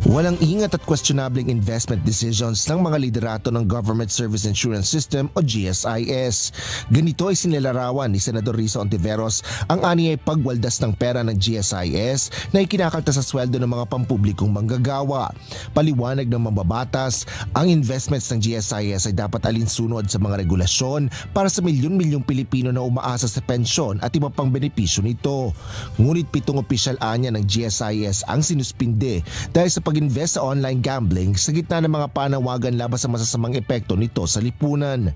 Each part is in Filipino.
Walang ingat at questionabling investment decisions ng mga liderato ng Government Service Insurance System o GSIS. Ganito ay sinilarawan ni Senador Risa Ontiveros ang aniyay pagwaldas ng pera ng GSIS na ikinakalta sa sweldo ng mga pampublikong manggagawa. Paliwanag ng mambabatas, ang investments ng GSIS ay dapat alinsunod sa mga regulasyon para sa milyon-milyong Pilipino na umaasa sa pensyon at iba pang benepisyo nito. Ngunit 7 opisyal anya ng GSIS ang sinuspinde dahil sa pag-invest sa online gambling sa gitna ng mga panawagan laban sa masasamang epekto nito sa lipunan.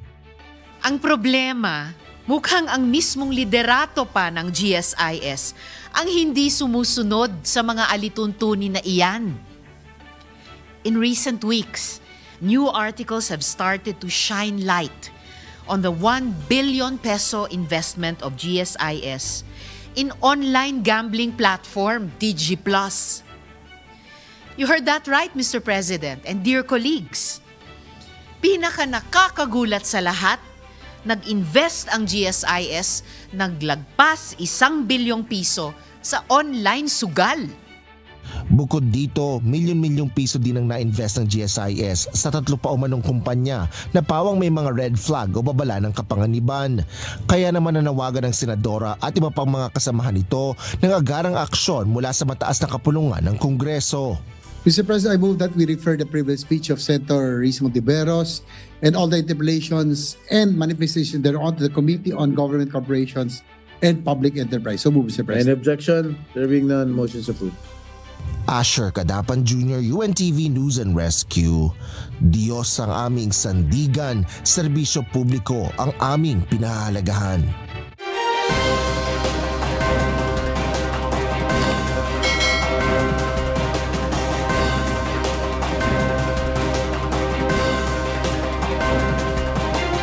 Ang problema, mukhang ang mismong liderato pa ng GSIS ang hindi sumusunod sa mga alituntunin na iyan. In recent weeks, new articles have started to shine light on the 1 billion peso investment of GSIS in online gambling platform DigiPlus. You heard that right, Mr. President and dear colleagues. Pinaka-nakakagulat sa lahat, nag-invest ang GSIS, naglagpas 1 bilyong piso sa online sugal. Bukod dito, milyon-milyong piso din ang na-invest ng GSIS sa 3 pa umanong kumpanya na pawang may mga red flag o babala ng kapanganiban. Kaya naman nanawagan ng senadora at iba pang mga kasamahan nito ng agarang aksyon mula sa mataas na kapulungan ng Kongreso. Mr. President, I move that we refer the privilege speech of Senator Risa Ontiveros and all the interpellations and manifestations thereon to the Committee on Government Corporations and Public Enterprise. So move, Mr. President. Any objection? There being none, motion is approved. Asher Kadapan Jr., UNTV News and Rescue. Diyos ang aming sandigan, serbisyo publiko ang aming pinahahalagahan.